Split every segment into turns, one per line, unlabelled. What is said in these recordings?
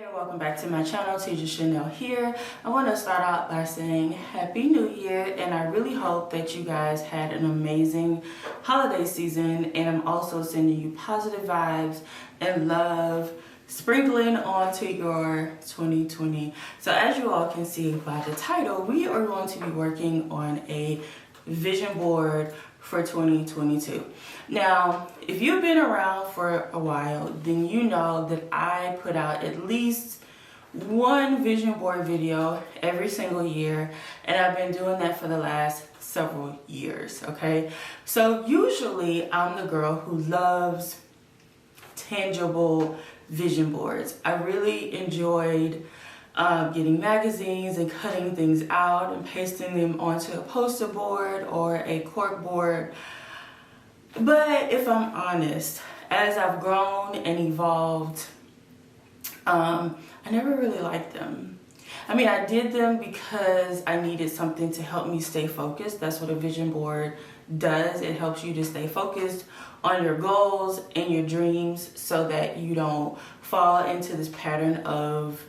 And welcome back to my channel. Teacher Chanel here. I want to start out by saying Happy New Year, and I really hope that you guys had an amazing holiday season, and I'm also sending you positive vibes and love sprinkling onto your 2020. So as you all can see by the title, we are going to be working on a vision board for 2022. Now, if you've been around for a while, then you know that I put out at least one vision board video every single year, and I've been doing that for the last several years, okay? So usually I'm the girl who loves tangible vision boards. I really enjoyed getting magazines and cutting things out and pasting them onto a poster board or a cork board. But if I'm honest, as I've grown and evolved, I never really liked them. I mean, I did them because I needed something to help me stay focused. That's what a vision board does. It helps you to stay focused on your goals and your dreams so that you don't fall into this pattern of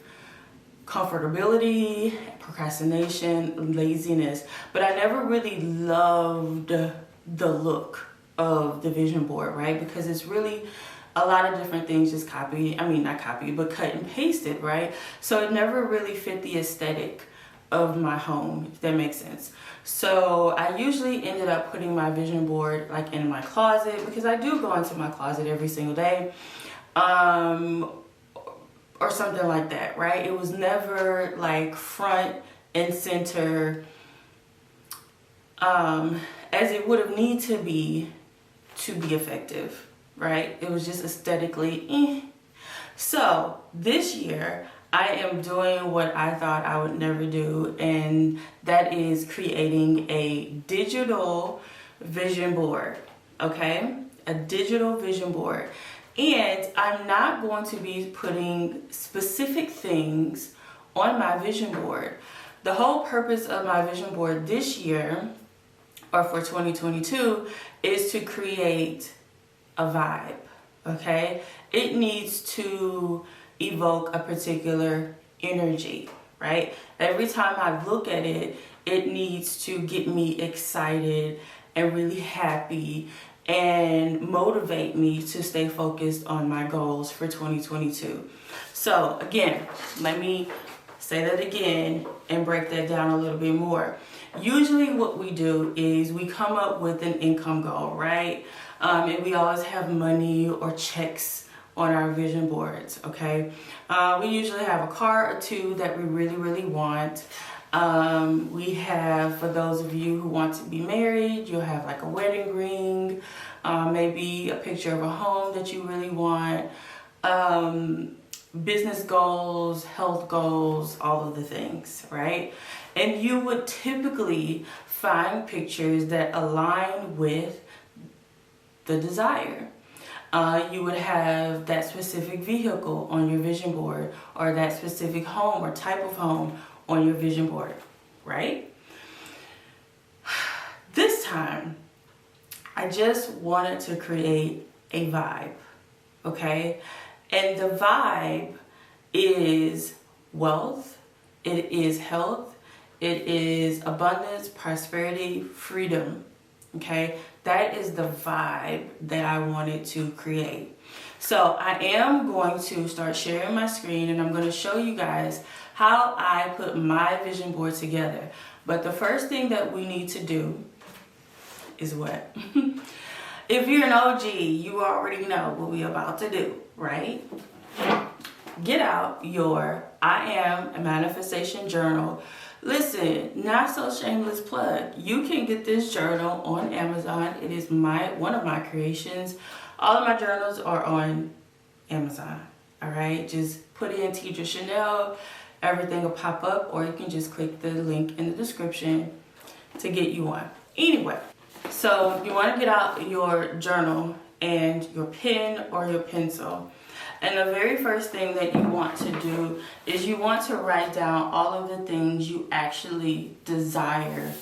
comfortability, procrastination, laziness. But I never really loved the look of the vision board, right? Because it's really a lot of different things just not copied, but cut and pasted, right? So it never really fit the aesthetic of my home, if that makes sense. So I usually ended up putting my vision board like in my closet, because I do go into my closet every single day. Or something like that, right? It was never like front and center as it would have needed to be effective, right? It was just aesthetically So this year I am doing what I thought I would never do, and that is creating a digital vision board, okay? A digital vision board. And I'm not going to be putting specific things on my vision board. The whole purpose of my vision board this year, or for 2022, is to create a vibe, okay? It needs to evoke a particular energy, right? Every time I look at it, it needs to get me excited and really happy and motivate me to stay focused on my goals for 2022. So again, let me say that again and break that down a little bit more. Usually what we do is we come up with an income goal, right? And we always have money or checks on our vision boards, okay? We usually have a car or two that we really, really want. We have, for those of you who want to be married, you'll have like a wedding ring, maybe a picture of a home that you really want, business goals, health goals, all of the things, right? And you would typically find pictures that align with the desire. You would have that specific vehicle on your vision board, or that specific home or type of home on your vision board, right? This time, I just wanted to create a vibe, okay? And the vibe is wealth, it is health, it is abundance, prosperity, freedom, okay? That is the vibe that I wanted to create. So I am going to start sharing my screen, and I'm going to show you guys how I put my vision board together. But the first thing that we need to do is what? If you're an OG, you already know what we're about to do, right? Get out your I Am a Manifestation Journal. Listen, not so shameless plug. You can get this journal on Amazon. It is one of my creations. All of my journals are on Amazon, all right? Just put in Teacher Chanel, everything will pop up, or you can just click the link in the description to get you one. Anyway, so you want to get out your journal and your pen or your pencil. And the very first thing that you want to do is you want to write down all of the things you actually desire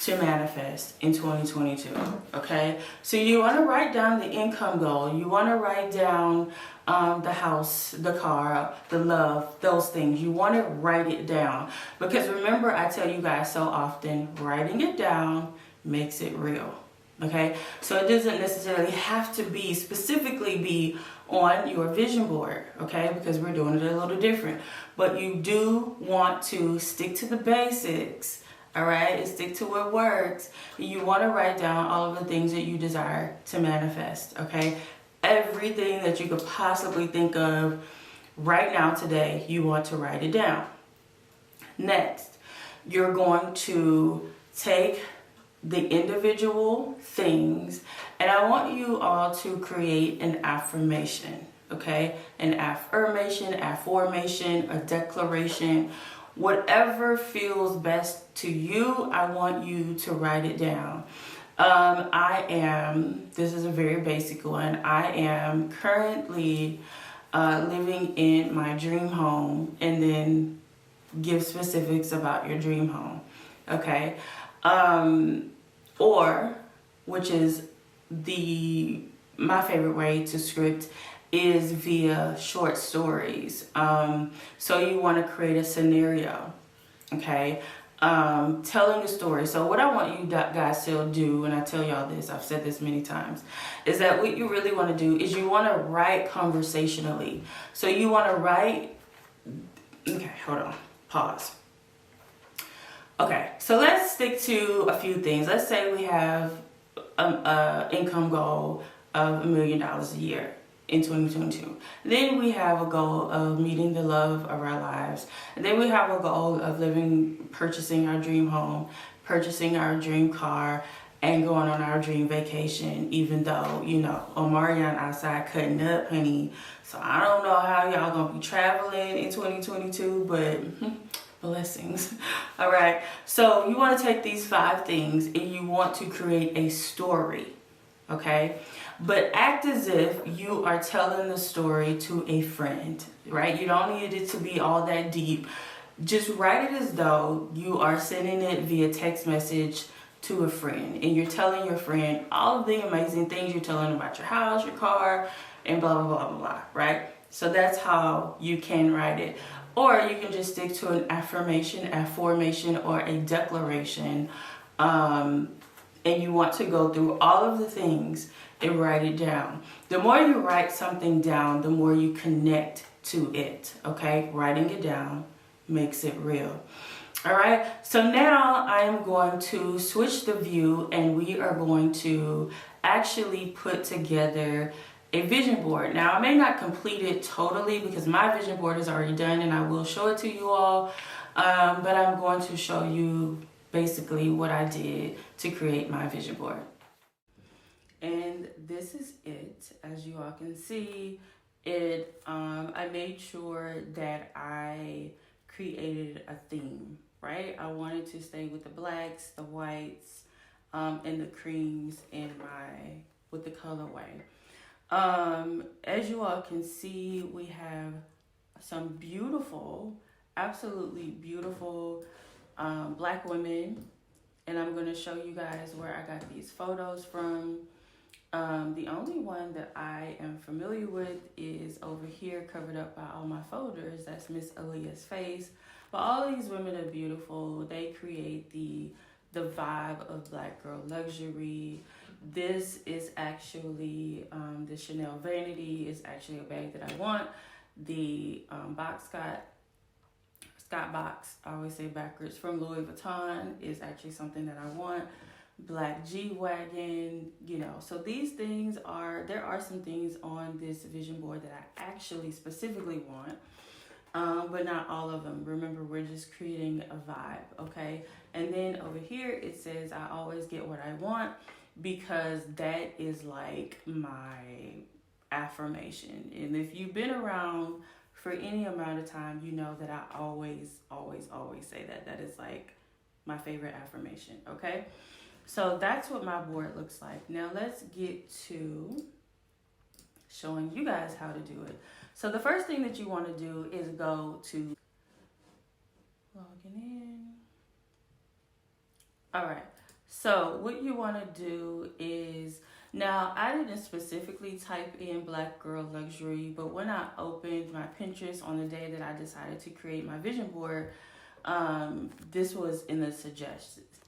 to manifest in 2022, okay? So you want to write down the income goal. You want to write down the house, the car, the love, those things. You want to write it down. Because remember, I tell you guys so often, writing it down makes it real, okay? So it doesn't necessarily have to be, specifically be on your vision board, okay? Because we're doing it a little different. But you do want to stick to the basics, all right, and stick to what works. You want to write down all of the things that you desire to manifest, okay? Everything that you could possibly think of right now today, you want to write it down. Next, you're going to take the individual things, and I want you all to create an affirmation, okay? An affirmation, a declaration. Whatever feels best to you, I want you to write it down. This is a very basic one. I am currently living in my dream home, and then give specifics about your dream home, okay? Or, which is my favorite way to script, is via short stories. So you want to create a scenario, okay? Telling a story. So what I want you guys to do, and I tell y'all this, I've said this many times, is that what you really want to do is you want to write conversationally. So you want to write, okay, hold on, pause. Okay, so let's stick to a few things. Let's say we have an income goal of $1 million a year in 2022. Then we have a goal of meeting the love of our lives. And then we have a goal of purchasing our dream home, purchasing our dream car, and going on our dream vacation, even though, you know, Omarion outside cutting up, honey. So I don't know how y'all gonna be traveling in 2022, but blessings. All right, so you want to take these 5 things and you want to create a story, okay? But act as if you are telling the story to a friend, right? You don't need it to be all that deep. Just write it as though you are sending it via text message to a friend, and you're telling your friend all of the amazing things you're telling about your house, your car, and blah, blah, blah, blah, blah, right? So that's how you can write it. Or you can just stick to an affirmation, or a declaration, and you want to go through all of the things and write it down. The more you write something down, the more you connect to it, okay? Writing it down makes it real. All right, so now I am going to switch the view, and we are going to actually put together a vision board. Now, I may not complete it totally because my vision board is already done, and I will show it to you all, but I'm going to show you basically what I did to create my vision board. And this is it. As you all can see, I made sure that I created a theme, right? I wanted to stay with the blacks, the whites, and the creams with the colorway. As you all can see, we have some beautiful, absolutely beautiful black women, and I'm going to show you guys where I got these photos from. The only one that I am familiar with is over here, covered up by all my folders. That's Miss Aaliyah's face. But all these women are beautiful. They create the vibe of black girl luxury. This is actually the Chanel Vanity is actually a bag that I want. The Scott box, I always say backwards, from Louis Vuitton is actually something that I want. Black G-Wagon, you know. So these things there are some things on this vision board that I actually specifically want, but not all of them. Remember, we're just creating a vibe, okay? And then over here, it says, I always get what I want, because that is like my affirmation. And if you've been around for any amount of time, you know that I always, always, always say that. That is like my favorite affirmation, okay? So that's what my board looks like. Now let's get to showing you guys how to do it. So the first thing that you want to do is go to logging in. All right. So what you want to do is, now I didn't specifically type in black girl luxury, but when I opened my Pinterest on the day that I decided to create my vision board, this was in the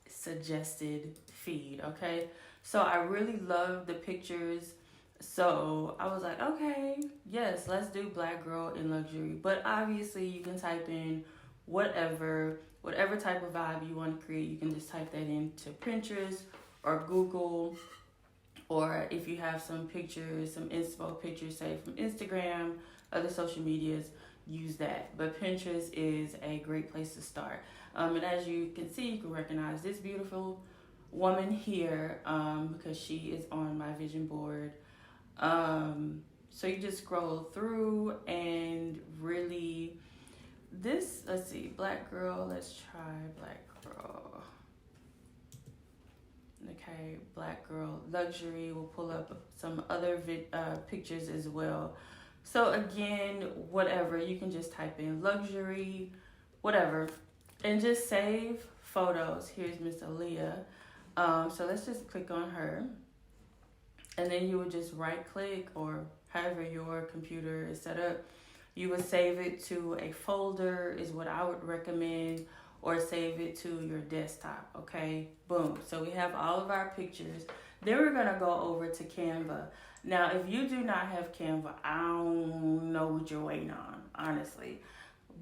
suggested feed. Okay, so I really love the pictures. So I was like, okay, yes, let's do black girl in luxury. But obviously you can type in whatever type of vibe you want to create. You can just type that into Pinterest or Google, or if you have some pictures, some inspo pictures, say from Instagram, other social medias, use that. But Pinterest is a great place to start. And as you can see, you can recognize this beautiful woman here, because she is on my vision board. So you just scroll through and really, let's see, black girl, let's try black girl. Okay, black girl luxury. We'll pull up some other pictures as well. So again, whatever, you can just type in luxury, whatever, and just save photos. Here's Miss Aaliyah. So let's just click on her. And then you would just right click, or however your computer is set up, you would save it to a folder is what I would recommend, or save it to your desktop. Okay, boom. So we have all of our pictures. Then we're gonna go over to Canva. Now, if you do not have Canva, I don't know what you're waiting on, honestly.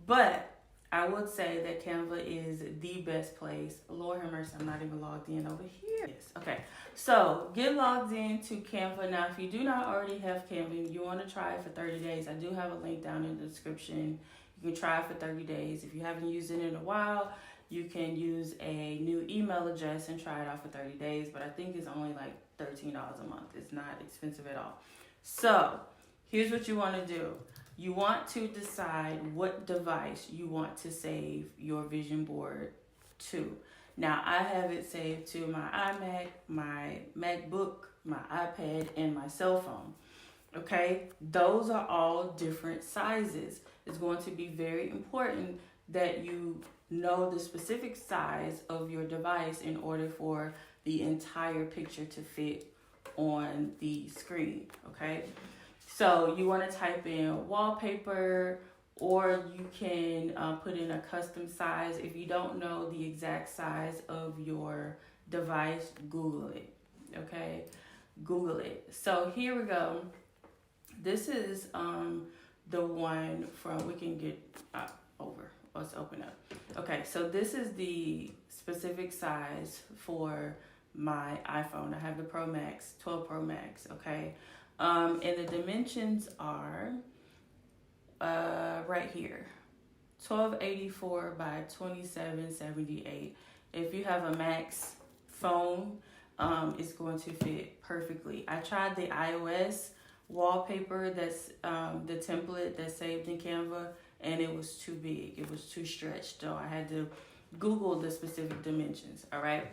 But I would say that Canva is the best place. Lord have mercy, I'm not even logged in over here. Yes, okay. So get logged into Canva. Now, if you do not already have Canva, you want to try it for 30 days. I do have a link down in the description. You can try it for 30 days. If you haven't used it in a while, you can use a new email address and try it out for 30 days. But I think it's only like $13 a month. It's not expensive at all. So here's what you want to do. You want to decide what device you want to save your vision board to. Now, I have it saved to my iMac, my MacBook, my iPad, and my cell phone. Okay, those are all different sizes. It's going to be very important that you know the specific size of your device in order for the entire picture to fit on the screen. Okay, so you want to type in wallpaper, or you can put in a custom size. If you don't know the exact size of your device, Google it. Okay, Google it. So here we go. This is the one from, we can get over. Let's open up. Okay, so this is the specific size for my iPhone. I have the Pro Max, 12 Pro Max, okay? And the dimensions are right here, 1284 by 2778. If you have a Max phone, it's going to fit perfectly. I tried the iOS wallpaper, that's the template that's saved in Canva, and it was too big. It was too stretched, so I had to Google the specific dimensions. All right,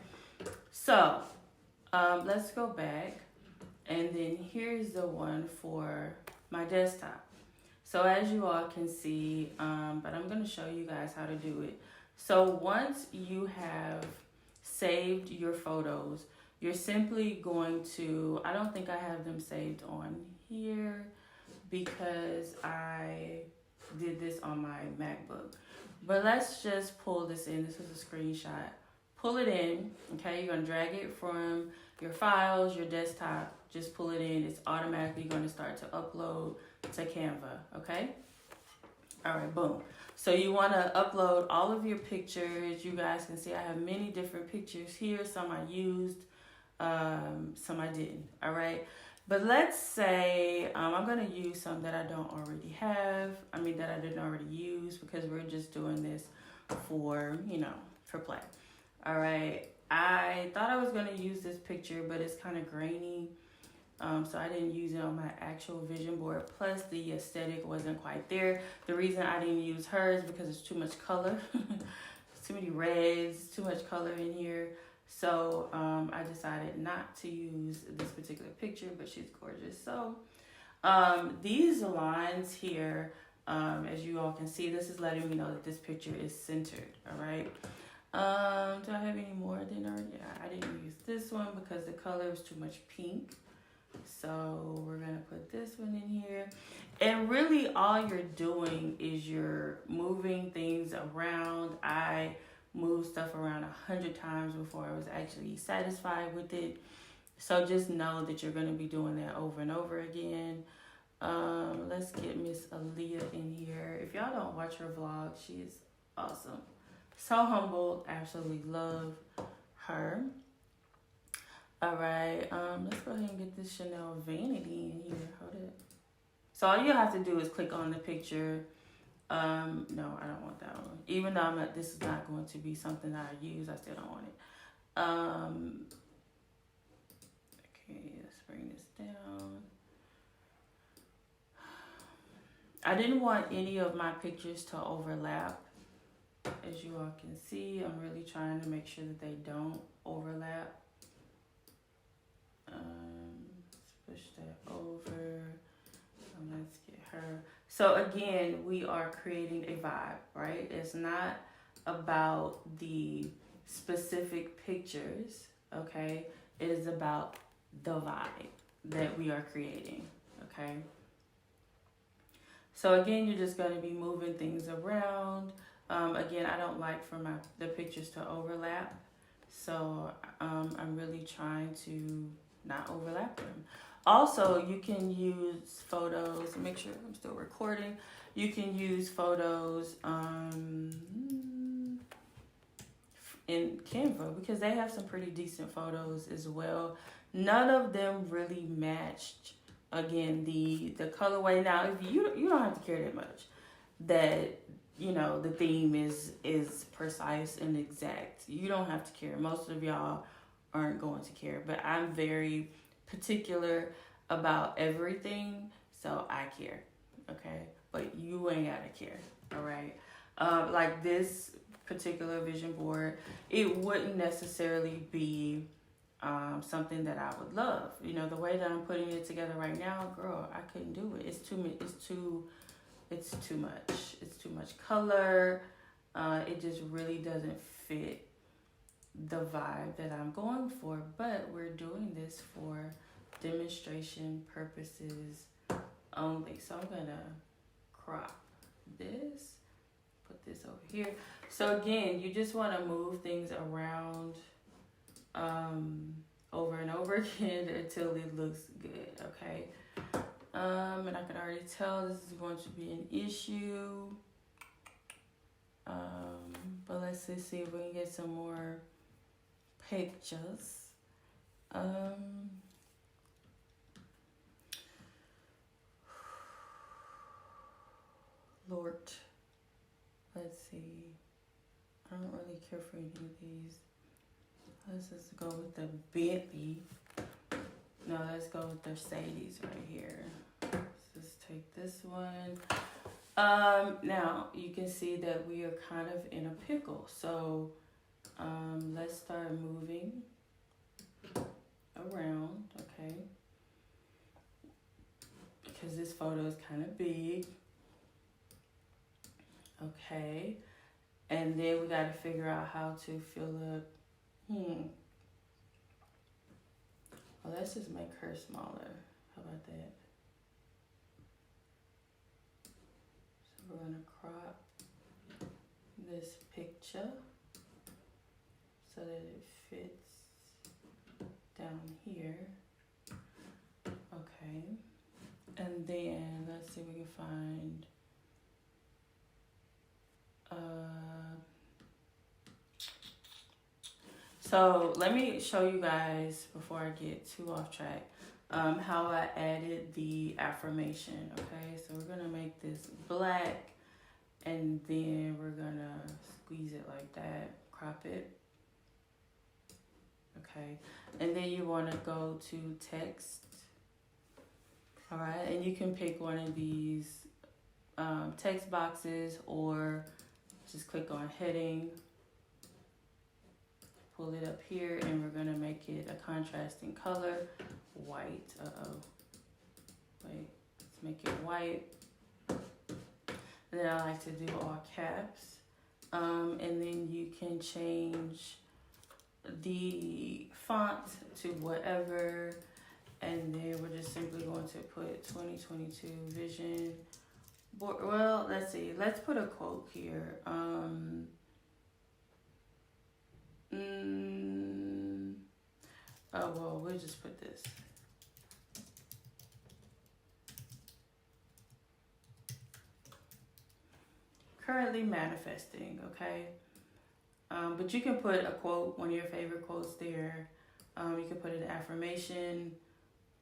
so let's go back, and then here's the one for my desktop. So as you all can see, but I'm going to show you guys how to do it. So once you have saved your photos, you're simply going to, I don't think I have them saved on here because I did this on my MacBook. But let's just pull this in. This is a screenshot. Pull it in, okay? You're gonna drag it from your files, your desktop, just pull it in. It's automatically gonna start to upload to Canva, okay? All right, boom. So you wanna upload all of your pictures. You guys can see I have many different pictures here. Some I used, some I didn't, all right? But let's say I'm gonna use some that I don't already have. That I didn't already use, because we're just doing this for, for play. All right, I thought I was gonna use this picture, but it's kind of grainy. So I didn't use it on my actual vision board. Plus the aesthetic wasn't quite there. The reason I didn't use hers because it's too much color. It's too many reds, too much color in here. So I decided not to use this particular picture, but she's gorgeous. So these lines here, as you all can see, this is letting me know that this picture is centered, all right? Do I have any more than already? Yeah, I didn't use this one because the color is too much pink. So we're gonna put this one in here. And really all you're doing is you're moving things around. I moved stuff around 100 times before I was actually satisfied with it. So just know that you're gonna be doing that over and over again. Let's get Miss Aaliyah in here. If y'all don't watch her vlog, she is awesome. So humble, absolutely love her. All right, let's go ahead and get this Chanel Vanity in here. Hold it. So all you have to do is click on the picture. No, I don't want that one. Even though this is not going to be something that I use, I still don't want it. Okay, let's bring this down. I didn't want any of my pictures to overlap. As you all can see, I'm really trying to make sure that they don't overlap. Let's push that over. Let's get her. So again, we are creating a vibe, right? It's not about the specific pictures, okay? It is about the vibe that we are creating, okay? So again, you're just going to be moving things around. Again, I don't like for the pictures to overlap. So I'm really trying to not overlap them. Also, you can use photos. Make sure I'm still recording. You can use photos in Canva because they have some pretty decent photos as well. None of them really matched, again, the colorway. Now, if you don't have to care that much that, you know, the theme is precise and exact. You don't have to care. Most of y'all aren't going to care, but I'm very particular about everything, so I care, okay? But you ain't gotta care, all right? Like this particular vision board, it wouldn't necessarily be something that I would love. You know, the way that I'm putting it together right now, girl, I couldn't do it. It's too much. It's too much color. It just really doesn't fit the vibe that I'm going for, but we're doing this for demonstration purposes only. So I'm gonna crop this, put this over here. So again, you just want to move things around over and over again until it looks good, okay? And I can already tell this is going to be an issue. But let's see if we can get some more pictures. Lord, let's see. I don't really care for any of these. Let's just go with the Bentley. No, let's go with the Mercedes right here. Let's just take this one. Now you can see that we are kind of in a pickle. So let's start moving around, okay? Because this photo is kind of big. Okay. And then we got to figure out how to fill up. Well, let's just make her smaller. How about that? So we're going to crop this picture so that it fits down here. Okay. And then let's see if we can find so let me show you guys before I get too off track how I added the affirmation. Okay, so we're gonna make this black and then we're gonna squeeze it like that, crop it. Okay, and then you want to go to text. All right, and you can pick one of these text boxes or just click on heading, pull it up here, and we're gonna make it a contrasting color, white. Wait, let's make it white. Then I like to do all caps. And then you can change the font to whatever, and then we're just simply going to put 2022 vision board. Well, let's see, let's put a quote here. Oh, well, we'll just put this. Currently manifesting, okay? But you can put a quote, one of your favorite quotes there. You can put an affirmation,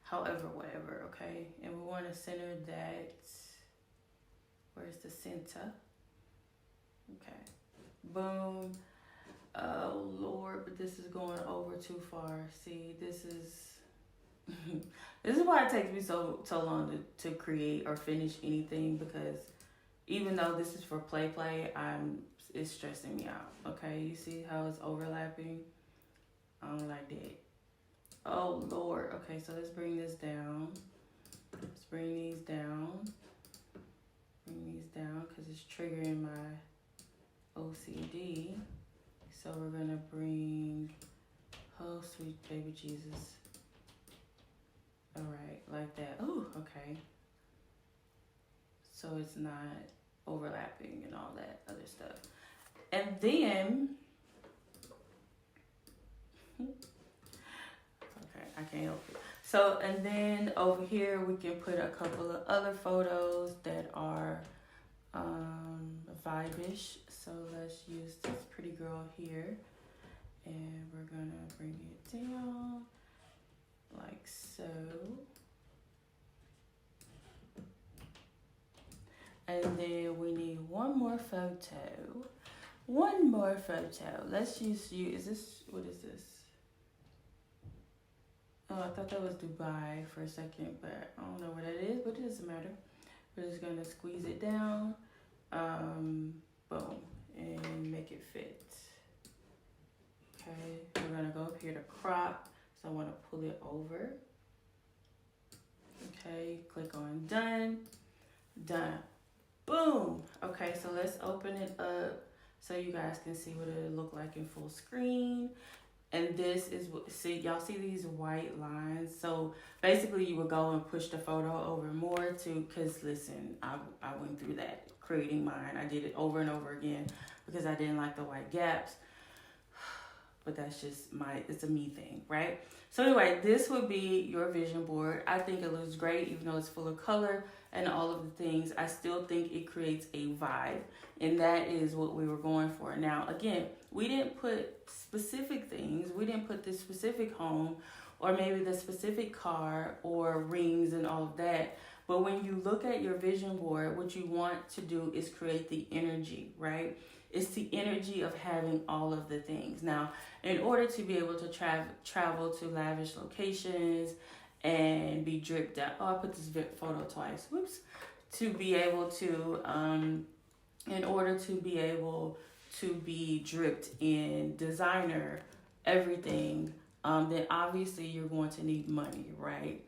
however, whatever, okay? And we want to center that. Where's the center? Okay. Boom. Oh, Lord, but this is going over too far. See, this is... this is why it takes me so long to create or finish anything, because even though this is for play, it's stressing me out. Okay, you see how it's overlapping? I don't like that. Oh Lord. Okay, so let's bring this down. Let's bring these down. Bring these down because it's triggering my OCD. So we're gonna bring, oh sweet baby Jesus. All right, like that. Oh, okay. So it's not overlapping and all that other stuff. And then, okay, I can't help it. So, and then over here, we can put a couple of other photos that are vibe-ish. So let's use this pretty girl here. And we're gonna bring it down like so. And then we need one more photo. One more photo. Let's use you. Is this, what is this? Oh, I thought that was Dubai for a second, but I don't know where that is, but it doesn't matter. We're just gonna squeeze it down. Boom. And make it fit. Okay, we're gonna go up here to crop. So I wanna pull it over. Okay, click on done. Done. Boom. Okay, so let's open it up so you guys can see what it look like in full screen. And this is what, see, y'all see these white lines? So basically you would go and push the photo over more to, cause listen, I went through that creating mine. I did it over and over again because I didn't like the white gaps. But that's just it's a me thing, right? So anyway, this would be your vision board. I think it looks great, even though it's full of color and all of the things. I still think it creates a vibe, and that is what we were going for. Now, again, we didn't put specific things. We didn't put the specific home or maybe the specific car or rings and all of that. But when you look at your vision board, what you want to do is create the energy, right? It's the energy of having all of the things. Now, in order to be able to travel to lavish locations and be dripped out, oh, I put this photo twice, whoops, to be able to, in order to be able to be dripped in designer, everything, then obviously you're going to need money, right?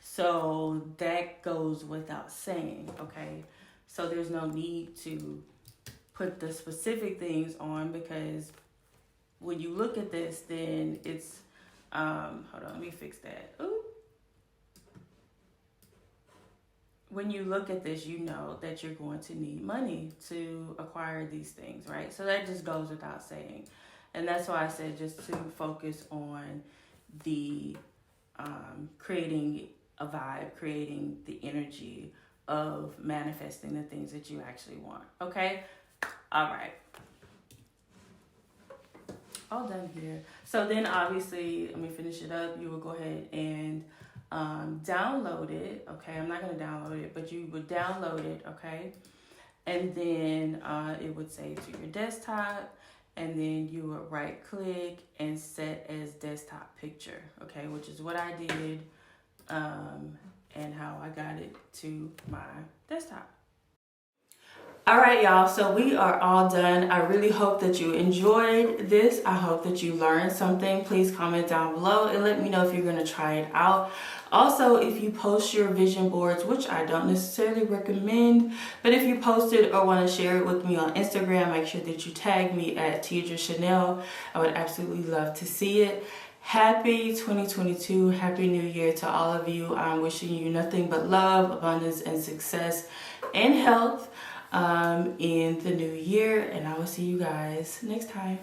So that goes without saying, okay? So there's no need to put the specific things on, because when you look at this, then it's, hold on, let me fix that. Ooh. When you look at this, you know that you're going to need money to acquire these things, right? So that just goes without saying. And that's why I said just to focus on the creating a vibe, creating the energy of manifesting the things that you actually want, okay? All right. All done here. So then obviously, let me finish it up. You will go ahead and download it, okay? I'm not going to download it, but you would download it, okay? And then it would save to your desktop, and then you would right click and set as desktop picture, okay? Which is what I did and how I got it to my desktop. All right, y'all, so we are all done. I really hope that you enjoyed this. I hope that you learned something. Please comment down below and let me know if you're going to try it out. Also, if you post your vision boards, which I don't necessarily recommend, but if you post it or want to share it with me on Instagram, make sure that you tag me at TEDRA Chanel. I would absolutely love to see it. Happy 2022, Happy New Year to all of you. I'm wishing you nothing but love, abundance, and success and health in the new year, and I will see you guys next time.